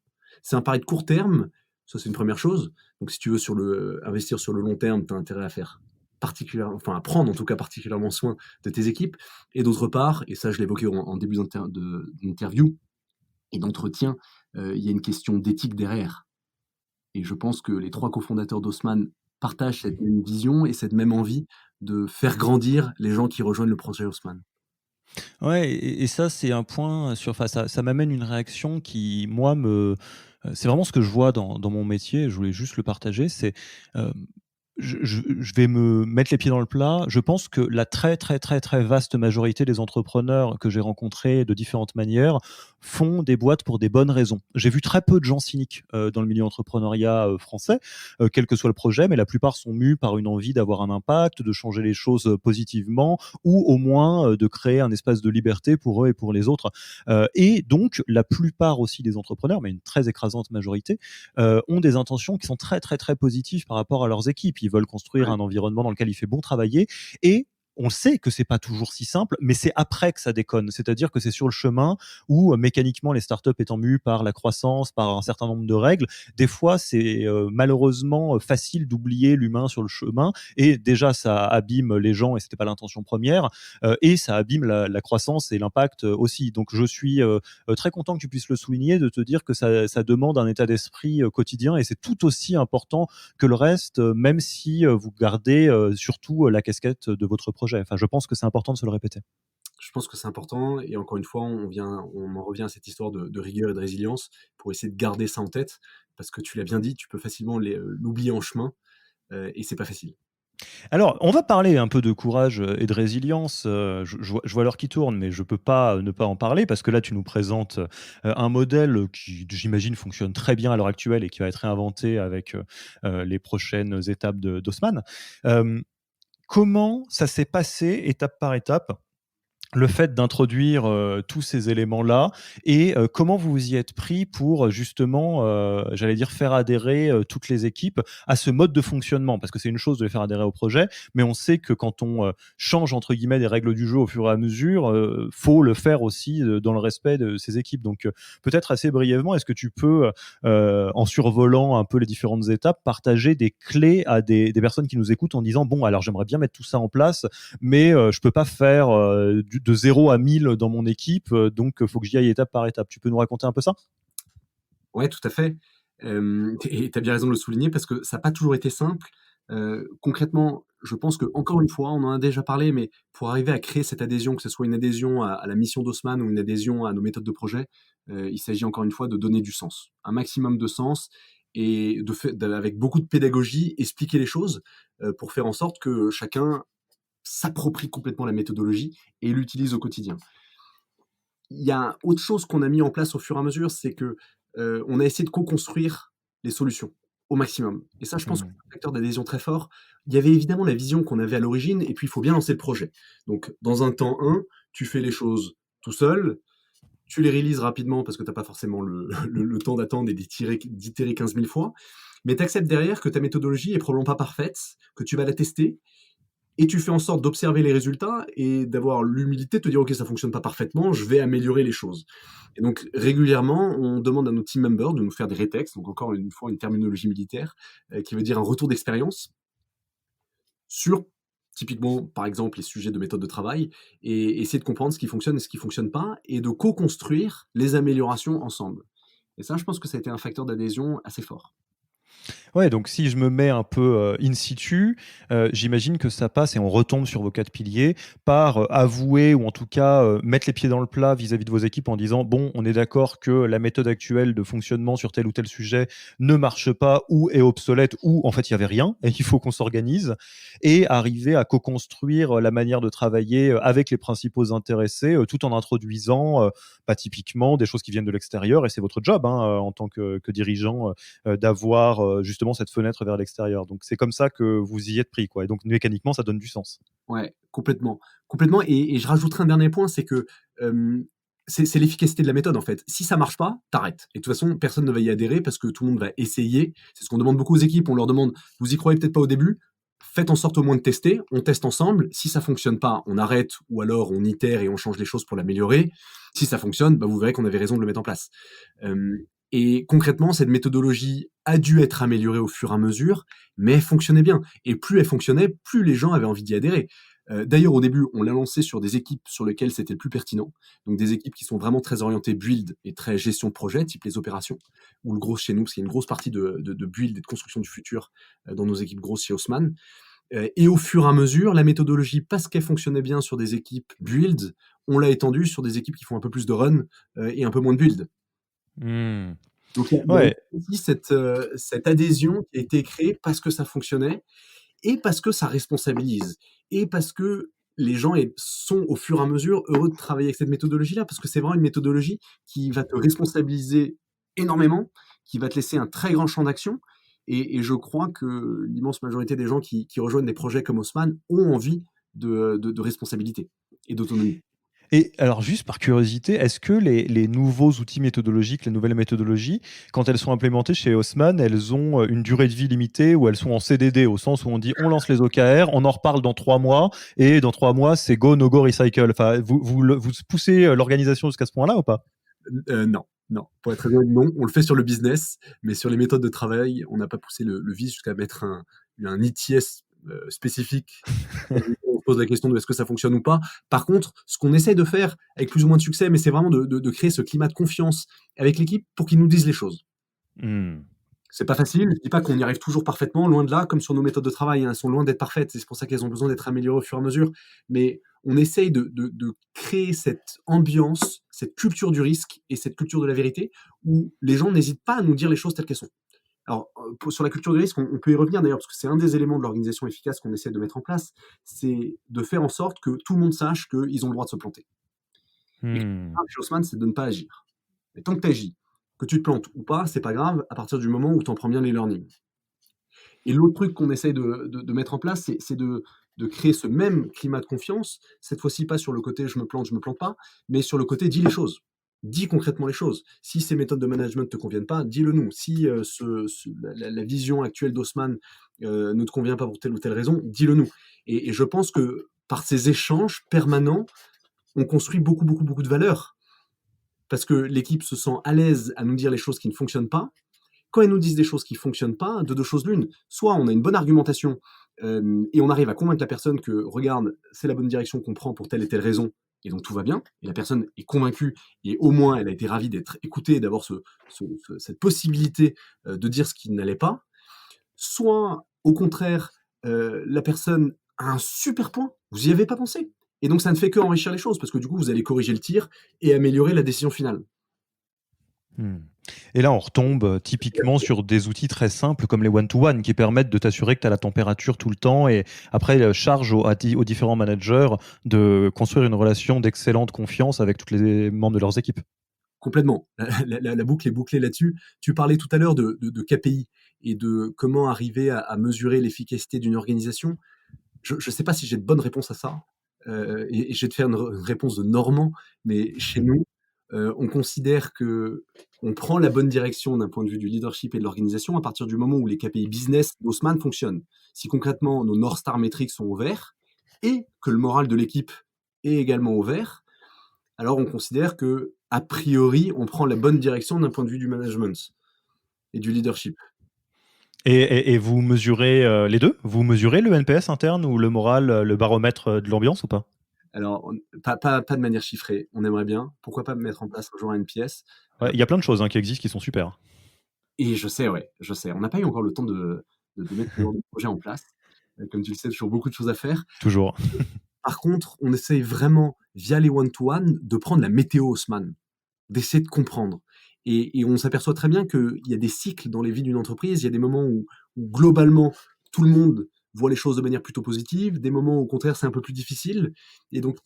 C'est un pari de court terme, ça c'est une première chose. Donc si tu veux investir sur le long terme, tu as intérêt à faire à prendre en tout cas particulièrement soin de tes équipes. Et d'autre part, et ça je l'évoquais en début d'interview et d'entretien, il y a une question d'éthique derrière. Et je pense que les 3 cofondateurs d'Haussmann partagent cette même vision et cette même envie de faire grandir les gens qui rejoignent le projet Haussmann. Ouais et ça, c'est un point sur enfin, ça m'amène une réaction qui, moi, c'est vraiment ce que je vois dans mon métier, je voulais juste le partager, c'est, hem, je vais me mettre les pieds dans le plat. Je pense que la très, très, très, très vaste majorité des entrepreneurs que j'ai rencontrés de différentes manières font des boîtes pour des bonnes raisons. J'ai vu très peu de gens cyniques, dans le milieu entrepreneuriat, français, quel que soit le projet, mais la plupart sont mus par une envie d'avoir un impact, de changer les choses, positivement ou au moins, de créer un espace de liberté pour eux et pour les autres. Et donc la plupart aussi des entrepreneurs, mais une très écrasante majorité, ont des intentions qui sont très, très, très positives par rapport à leurs équipes. Ils veulent construire Ouais, un environnement dans lequel il fait bon travailler et on sait que c'est pas toujours si simple, mais c'est après que ça déconne. C'est-à-dire que c'est sur le chemin où, mécaniquement, les startups étant mues par la croissance, par un certain nombre de règles, des fois, c'est malheureusement facile d'oublier l'humain sur le chemin. Et déjà, ça abîme les gens et c'était pas l'intention première. Et ça abîme la croissance et l'impact aussi. Donc, je suis très content que tu puisses le souligner, de te dire que ça demande un état d'esprit quotidien et c'est tout aussi important que le reste, même si vous gardez surtout la casquette de votre projet. Enfin, je pense que c'est important de se le répéter. Je pense que c'est important et encore une fois, on en revient à cette histoire de rigueur et de résilience pour essayer de garder ça en tête parce que tu l'as bien dit, tu peux facilement l'oublier en chemin, et c'est pas facile. Alors, on va parler un peu de courage, et de résilience, je vois l'heure qui tourne, mais je peux pas, ne pas en parler parce que là, tu nous présentes, un modèle, qui, j'imagine, fonctionne très bien à l'heure actuelle et qui va être réinventé avec, les prochaines étapes de d'Haussmann. Hem, Comment ça s'est passé étape par étape? Le fait d'introduire, tous ces éléments-là et comment vous vous y êtes pris pour, justement, j'allais dire faire adhérer, toutes les équipes à ce mode de fonctionnement? Parce que c'est une chose de les faire adhérer au projet, mais on sait que quand on, «change» entre guillemets des règles du jeu au fur et à mesure, faut le faire aussi, dans le respect de ses équipes. Donc, peut-être assez brièvement, est-ce que tu peux, en survolant un peu les différentes étapes, partager des clés à des personnes qui nous écoutent en disant: «Bon, alors j'aimerais bien mettre tout ça en place, mais je peux pas faire de 0 à 1000 dans mon équipe, donc il faut que j'y aille étape par étape. Tu peux nous raconter un peu ça? Ouais, tout à fait. Et tu as bien raison de le souligner parce que ça n'a pas toujours été simple. Concrètement, je pense que encore une fois, on en a déjà parlé, mais pour arriver à créer cette adhésion, que ce soit une adhésion à la mission d'Haussmann ou une adhésion à nos méthodes de projet, il s'agit encore une fois de donner du sens. Un maximum de sens et avec beaucoup de pédagogie, expliquer les choses, pour faire en sorte que chacun s'approprie complètement la méthodologie et l'utilise au quotidien. Il y a autre chose qu'on a mis en place au fur et à mesure, c'est que, on a essayé de co-construire les solutions au maximum et ça, je pense que Mmh. c'est un facteur d'adhésion très fort. Il y avait évidemment la vision qu'on avait à l'origine et puis il faut bien lancer le projet. Donc dans un temps 1, tu fais les choses tout seul, tu les réalises rapidement parce que tu as pas forcément le le temps d'attendre et d'itérer 15 000 fois, mais tu acceptes derrière que ta méthodologie est probablement pas parfaite, que tu vas la tester et tu fais en sorte d'observer les résultats et d'avoir l'humilité de te dire: «OK, ça fonctionne pas parfaitement, je vais améliorer les choses» et donc régulièrement, on demande à nos team members de nous faire des rétex, donc encore une fois une terminologie militaire, qui veut dire un retour d'expérience sur typiquement, par exemple, les sujets de méthode de travail et essayer de comprendre ce qui fonctionne et ce qui fonctionne pas et de co-construire les améliorations ensemble et ça, je pense que ça a été un facteur d'adhésion assez fort. Ouais, donc si je me mets un peu, in situ, j'imagine que ça passe et on retombe sur vos 4 piliers par, avouer ou en tout cas, mettre les pieds dans le plat vis-à-vis de vos équipes en disant: «Bon, on est d'accord que la méthode actuelle de fonctionnement sur tel ou tel sujet ne marche pas ou est obsolète ou en fait il y avait rien et il faut qu'on s'organise» et arriver à co-construire, la manière de travailler, avec les principaux intéressés, tout en introduisant, bah, typiquement des choses qui viennent de l'extérieur et c'est votre job, hein, en tant que dirigeant, d'avoir justement cette fenêtre vers l'extérieur. Donc c'est comme ça que vous y êtes pris, quoi. Et donc mécaniquement, ça donne du sens. Ouais, complètement. Complètement et je rajouterai un dernier point, c'est que, c'est l'efficacité de la méthode, en fait. Si ça marche pas, t'arrêtes et de toute façon, personne ne va y adhérer parce que tout le monde va essayer. C'est ce qu'on demande beaucoup aux équipes. On leur demande: «Vous y croyez peut-être pas au début, faites en sorte au moins de tester». On teste ensemble. Si ça fonctionne pas, on arrête ou alors on itère et on change les choses pour l'améliorer. Si ça fonctionne, bah, vous verrez qu'on avait raison de le mettre en place. Hem et concrètement, cette méthodologie a dû être améliorée au fur et à mesure, mais elle fonctionnait bien et plus elle fonctionnait, plus les gens avaient envie d'y adhérer. D'ailleurs, au début, on l'a lancé sur des équipes sur lesquelles c'était le plus pertinent. Donc des équipes qui sont vraiment très orientées build et très gestion de projet, type les opérations, ou le gros chez nous, parce qu'il y a une grosse partie de build et de construction du futur dans nos équipes grosses chez Haussmann. Et au fur et à mesure, la méthodologie, parce qu'elle fonctionnait bien sur des équipes build, on l'a étendue sur des équipes qui font un peu plus de run et un peu moins de build. Mmh. Donc il y a Ouais. aussi cette adhésion qui a été créée parce que ça fonctionnait et parce que ça responsabilise et parce que les gens sont au fur et à mesure heureux de travailler avec cette méthodologie-là, parce que c'est vraiment une méthodologie qui va te responsabiliser énormément, qui va te laisser un très grand champ d'action et je crois que l'immense majorité des gens qui rejoignent des projets comme Haussmann ont envie de responsabilité et d'autonomie. Et alors juste par curiosité, est-ce que les nouveaux outils méthodologiques, les nouvelles méthodologies, quand elles sont implémentées chez Haussmann, elles ont, une durée de vie limitée ou elles sont en CDD? Au sens où on dit: «On lance les OKR, on en reparle dans 3 mois et dans 3 mois, c'est go, no go, recycle». Enfin, vous poussez, l'organisation jusqu'à ce point-là ou pas? Non, non. Pour être très honnête, non. On le fait sur le business, mais sur les méthodes de travail, on n'a pas poussé le vice jusqu'à mettre un ITS, spécifique. On se pose la question de est-ce que ça fonctionne ou pas. Par contre, ce qu'on essaie de faire avec plus ou moins de succès, mais c'est vraiment de créer ce climat de confiance avec l'équipe pour qu'ils nous disent les choses. Mmh. C'est pas facile, je dis pas qu'on y arrive toujours parfaitement, loin de là, comme sur nos méthodes de travail, hein, elles sont loin d'être parfaites, et c'est pour ça qu'elles ont besoin d'être améliorées au fur et à mesure. Mais on essaye de créer cette ambiance, cette culture du risque et cette culture de la vérité où les gens n'hésitent pas à nous dire les choses telles qu'elles sont. Alors, sur la culture du risque, on peut y revenir d'ailleurs, parce que c'est un des éléments de l'organisation efficace qu'on essaie de mettre en place, c'est de faire en sorte que tout le monde sache qu'ils ont le droit de se planter. Et Mmh. chez Haussmann, c'est de ne pas agir. Mais tant que tu agis, que tu te plantes ou pas, c'est pas grave, à partir du moment où tu en prends bien les learnings. Et l'autre truc qu'on essaye de mettre en place, c'est de créer ce même climat de confiance, cette fois-ci pas sur le côté je me plante pas, mais sur le côté dis les choses. Dis concrètement les choses. Si ces méthodes de management ne te conviennent pas, dis-le nous. Si la vision actuelle d'Haussmann ne te convient pas pour telle ou telle raison, dis-le nous. Et je pense que par ces échanges permanents, on construit beaucoup, beaucoup, beaucoup de valeur. Parce que l'équipe se sent à l'aise à nous dire les choses qui ne fonctionnent pas, quand ils nous disent des choses qui ne fonctionnent pas, de deux choses l'une. Soit on a une bonne argumentation et on arrive à convaincre la personne que, regarde, c'est la bonne direction qu'on prend pour telle et telle raison, et donc tout va bien, et la personne est convaincue, et au moins elle a été ravie d'être écoutée, d'avoir cette possibilité de dire ce qui n'allait pas. Soit, au contraire, la personne a un super point, vous n'y avez pas pensé. Et donc ça ne fait que enrichir les choses, parce que du coup, vous allez corriger le tir et améliorer la décision finale. Mmh. Et là, on retombe typiquement sur des outils très simples comme les one-to-one qui permettent de t'assurer que tu as la température tout le temps et après, charge aux différents managers de construire une relation d'excellente confiance avec tous les membres de leurs équipes. Complètement. La boucle est bouclée là-dessus. Tu parlais tout à l'heure de KPI et de comment arriver à mesurer l'efficacité d'une organisation. Je ne sais pas si j'ai de bonnes réponses à ça, et je vais te faire une réponse de Normand, mais chez nous, on considère que on prend la bonne direction d'un point de vue du leadership et de l'organisation à partir du moment où les KPI business d'Haussmann fonctionnent. Si concrètement nos North Star Metrics sont au vert et que le moral de l'équipe est également au vert, alors on considère que a priori, on prend la bonne direction d'un point de vue du management et du leadership. Et vous mesurez les deux? Vous mesurez le NPS interne ou le moral, le baromètre de l'ambiance ou pas? Alors, pas de manière chiffrée, on aimerait bien. Pourquoi pas mettre en place un jour un NPS? Ouais, il y a plein de choses hein, qui existent qui sont super. Et je sais, ouais, je sais. On n'a pas eu encore le temps de mettre ce genre de projet en place. Comme tu le sais, toujours beaucoup de choses à faire. Toujours. Par contre, on essaye vraiment, via les one-to-one, de prendre la météo Haussmann, d'essayer de comprendre. Et on s'aperçoit très bien qu'il y a des cycles dans les vies d'une entreprise. Il y a des moments où globalement, tout le monde voit les choses de manière plutôt positive, des moments où, au contraire, c'est un peu plus difficile. Et donc,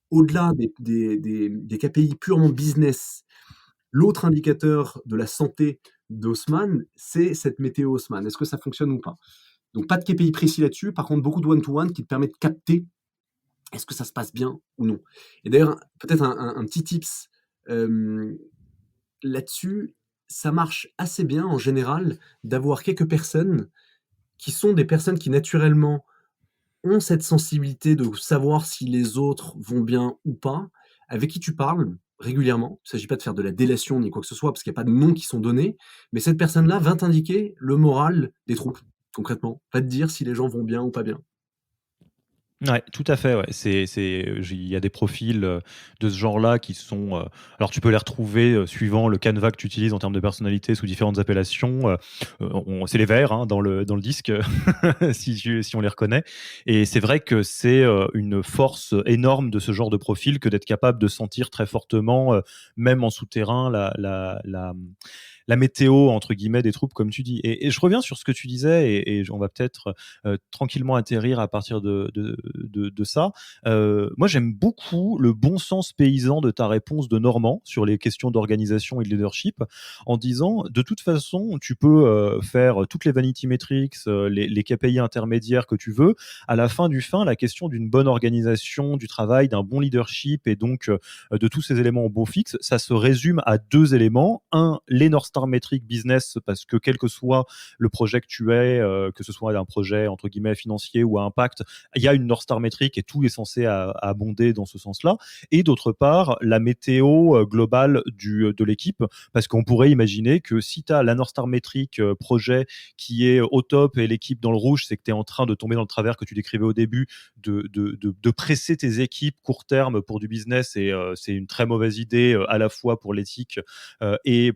au-delà des KPI purement business, l'autre indicateur de la santé d'Haussmann, c'est cette météo Haussmann. Est-ce que ça fonctionne ou pas? Donc, pas de KPI précis là-dessus. Par contre, beaucoup de one-to-one qui te permettent de capter est-ce que ça se passe bien ou non. Et d'ailleurs, peut-être un petit tips là-dessus, ça marche assez bien en général d'avoir quelques personnes qui sont des personnes qui naturellement ont cette sensibilité de savoir si les autres vont bien ou pas, avec qui tu parles régulièrement. Il ne s'agit pas de faire de la délation ni quoi que ce soit, parce qu'il n'y a pas de noms qui sont donnés, mais cette personne-là va t'indiquer le moral des troupes, concrètement. Va te dire si les gens vont bien ou pas bien. Ouais, tout à fait, ouais. Il y a des profils, de ce genre-là qui sont, alors tu peux les retrouver, suivant le canevas que tu utilises en termes de personnalité sous différentes appellations, on c'est les verts, hein, dans le disque, si on les reconnaît et c'est vrai que c'est, une force énorme de ce genre de profil que d'être capable de sentir très fortement, même en souterrain la météo entre guillemets des troupes comme tu dis et je reviens sur ce que tu disais et on va peut-être tranquillement atterrir à partir de ça. Moi j'aime beaucoup le bon sens paysan de ta réponse de Normand sur les questions d'organisation et de leadership en disant de toute façon tu peux faire toutes les vanity metrics, les KPI intermédiaires que tu veux. À la fin du fin, la question d'une bonne organisation du travail, d'un bon leadership et donc de tous ces éléments au beau fixe, ça se résume à deux éléments. Un, les North Star Metrics business, parce que quel que soit le projet que tu es, que ce soit un projet entre guillemets financier ou à impact, il y a une North Star Metric et tout est censé abonder dans ce sens-là. Et d'autre part, la météo globale de l'équipe, parce qu'on pourrait imaginer que si tu as la North Star Metric projet qui est au top et l'équipe dans le rouge, c'est que tu es en train de tomber dans le travers que tu décrivais au début, de presser tes équipes court terme pour du business et c'est une très mauvaise idée à la fois pour l'éthique et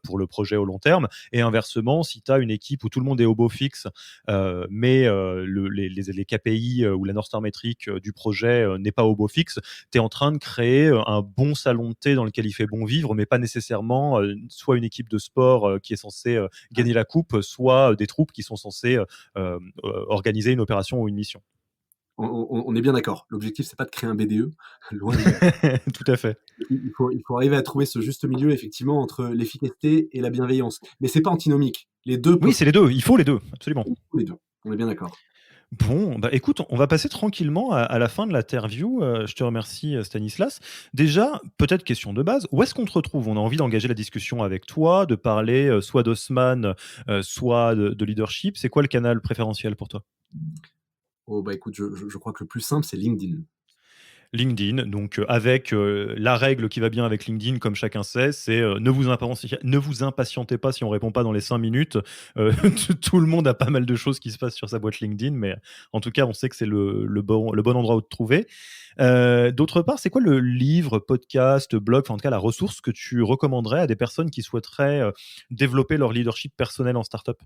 pour le projet au long terme. Et inversement, si tu as une équipe où tout le monde est au beau fixe, mais les KPI ou la North Star métrique du projet n'est pas au beau fixe, tu es en train de créer un bon salon de thé dans lequel il fait bon vivre, mais pas nécessairement soit une équipe de sport qui est censée gagner la coupe, soit des troupes qui sont censées organiser une opération ou une mission. On est bien d'accord. L'objectif, c'est pas de créer un BDE, loin de là. Tout à fait. Il faut arriver à trouver ce juste milieu, effectivement, entre l'efficacité et la bienveillance. Mais c'est pas antinomique. Les deux Oui, peuvent c'est les deux. Il faut les deux, absolument. les deux. On est bien d'accord. Bon, bah écoute, on va passer tranquillement à la fin de l'interview. Je te remercie, Stanislas. Déjà, peut-être question de base, où est-ce qu'on te retrouve? On a envie d'engager la discussion avec toi, de parler soit d'Haussmann, soit de leadership. C'est quoi le canal préférentiel pour toi? Oh, bah écoute, je crois que le plus simple, c'est LinkedIn. LinkedIn, donc avec la règle qui va bien avec LinkedIn, comme chacun sait, c'est ne vous impatientez pas si on répond pas dans les 5 minutes. Tout le monde a pas mal de choses qui se passent sur sa boîte LinkedIn, mais en tout cas, on sait que c'est le bon endroit où te trouver. D'autre part, c'est quoi le livre, podcast, blog, enfin, en tout cas la ressource que tu recommanderais à des personnes qui souhaiteraient développer leur leadership personnel en startup?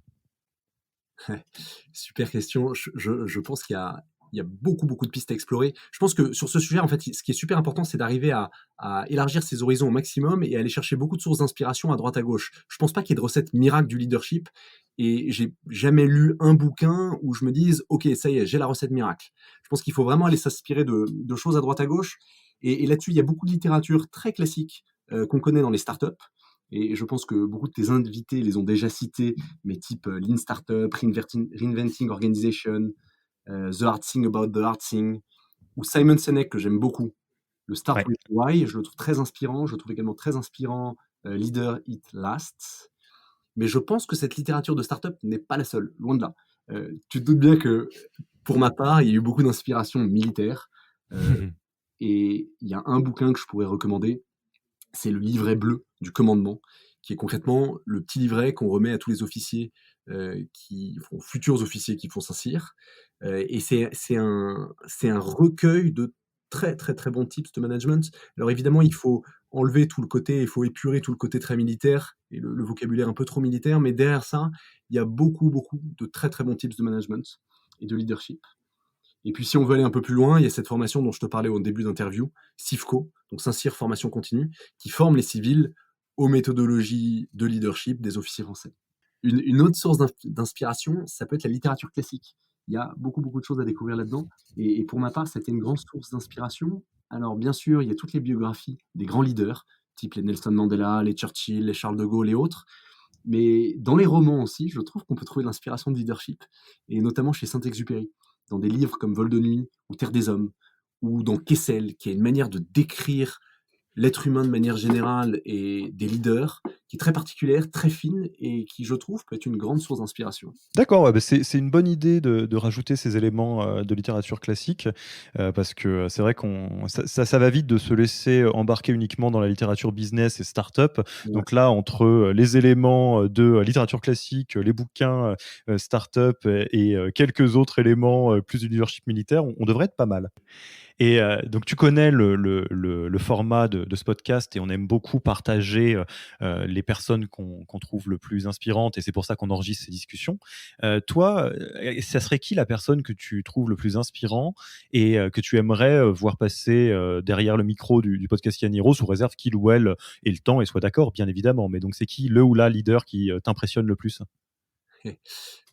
Super question. Je pense qu'il y a beaucoup, beaucoup de pistes à explorer. Je pense que sur ce sujet, en fait, ce qui est super important, c'est d'arriver à élargir ses horizons au maximum et aller chercher beaucoup de sources d'inspiration à droite à gauche. Je pense pas qu'il y ait de recette miracle du leadership et j'ai jamais lu un bouquin où je me dise, OK, ça y est, j'ai la recette miracle. Je pense qu'il faut vraiment aller s'inspirer de choses à droite à gauche. Et là-dessus, il y a beaucoup de littérature très classique qu'on connaît dans les startups. Et je pense que beaucoup de tes invités les ont déjà cités, mais type Lean Startup, Reinventing Organization, The Hard Thing About the Hard Thing, ou Simon Sinek, que j'aime beaucoup. Le Start Ouais. with Why, je le trouve très inspirant. Je le trouve également très inspirant, Leader It Lasts. Mais je pense que cette littérature de startup n'est pas la seule, loin de là. Tu te doutes bien que, pour ma part, il y a eu beaucoup d'inspiration militaire. Euh, et il y a un bouquin que je pourrais recommander, c'est le livret bleu du commandement, qui est concrètement le petit livret qu'on remet à tous les officiers futurs officiers qui font Saint-Cyr. Et c'est un recueil de très très très bons tips de management. Alors évidemment, il faut enlever tout le côté, il faut épurer tout le côté très militaire et le vocabulaire un peu trop militaire, mais derrière ça, il y a beaucoup beaucoup de très très bons tips de management et de leadership. Et puis, si on veut aller un peu plus loin, il y a cette formation dont je te parlais au début d'interview, CIFCO, donc Saint-Cyr Formation Continue, qui forme les civils aux méthodologies de leadership des officiers français. Une autre source d'inspiration, ça peut être la littérature classique. Il y a beaucoup, beaucoup de choses à découvrir là-dedans. Et pour ma part, c'était une grande source d'inspiration. Alors, bien sûr, il y a toutes les biographies des grands leaders, type les Nelson Mandela, les Churchill, les Charles de Gaulle et autres. Mais dans les romans aussi, je trouve qu'on peut trouver de l'inspiration de leadership, et notamment chez Saint-Exupéry, dans des livres comme Vol de nuit ou Terre des hommes, ou dans Kessel, qui est une manière de décrire l'être humain de manière générale et des leaders, qui est très particulière, très fine, et qui, je trouve, peut être une grande source d'inspiration. D'accord, ouais, bah, c'est une bonne idée de rajouter ces éléments, de littérature classique, parce que, c'est vrai qu'on ça va vite de se laisser embarquer uniquement dans la littérature business et start-up. Ouais. Donc là, entre, les éléments, de littérature classique, les bouquins, start-up et quelques autres éléments, plus du leadership militaire, on devrait être pas mal. Et donc tu connais le format de ce podcast et on aime beaucoup partager, les personnes qu'on trouve le plus inspirantes et c'est pour ça qu'on enregistre ces discussions. Toi, ça serait qui la personne que tu trouves le plus inspirant et que tu aimerais, voir passer, derrière le micro du podcast Yaniro sous réserve qu'il ou elle ait le temps et soit d'accord, bien évidemment. Mais donc c'est qui le ou la leader qui, t'impressionne le plus?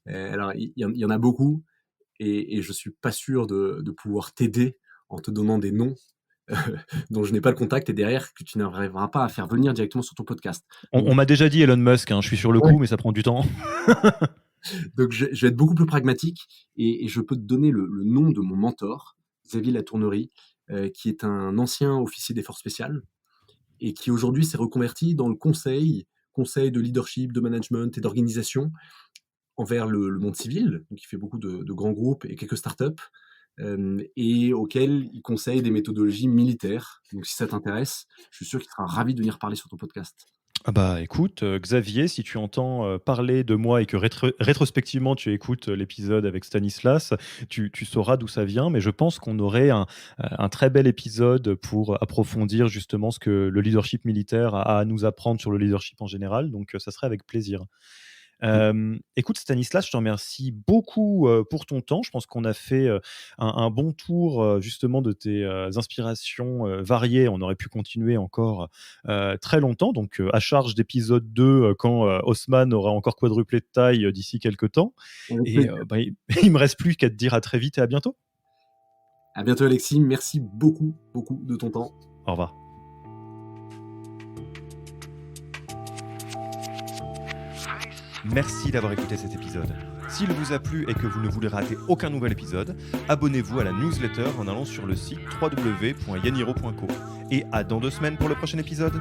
Alors, il y en a beaucoup, et je suis pas sûr de pouvoir t'aider en te donnant des noms dont je n'ai pas le contact et derrière que tu n'arriveras pas à faire venir directement sur ton podcast. Donc, On m'a déjà dit Elon Musk, hein, je suis sur le ouais. coup, mais ça prend du temps. Donc je vais être beaucoup plus pragmatique, et je peux te donner le nom de mon mentor, Xavier Latournerie, qui est un ancien officier des forces spéciales et qui aujourd'hui s'est reconverti dans le conseil de leadership, de management et d'organisation envers le monde civil. Donc il fait beaucoup de grands groupes et quelques startups, et auquel il conseille des méthodologies militaires. Donc si ça t'intéresse, je suis sûr qu'il sera ravi de venir parler sur ton podcast. Ah bah, écoute, Xavier, si tu entends, parler de moi et que rétrospectivement tu écoutes, l'épisode avec Stanislas, tu sauras d'où ça vient, mais je pense qu'on aurait un très bel épisode pour approfondir justement ce que le leadership militaire a à nous apprendre sur le leadership en général, donc ça serait avec plaisir. Mmh. Écoute Stanislas, je te remercie beaucoup, pour ton temps. Je pense qu'on a fait, un bon tour, justement de tes, inspirations, variées. On aurait pu continuer encore, très longtemps, donc à charge d'épisode 2, quand, Haussmann aura encore quadruplé de taille, d'ici quelque temps Avec et plaisir. bah, il me reste plus qu'à te dire à très vite et à bientôt. À bientôt Alexis, merci beaucoup, beaucoup de ton temps. Au revoir. Merci d'avoir écouté cet épisode. S'il vous a plu et que vous ne voulez rater aucun nouvel épisode, abonnez-vous à la newsletter en allant sur le site www.yaniro.co. Et à dans 2 semaines pour le prochain épisode.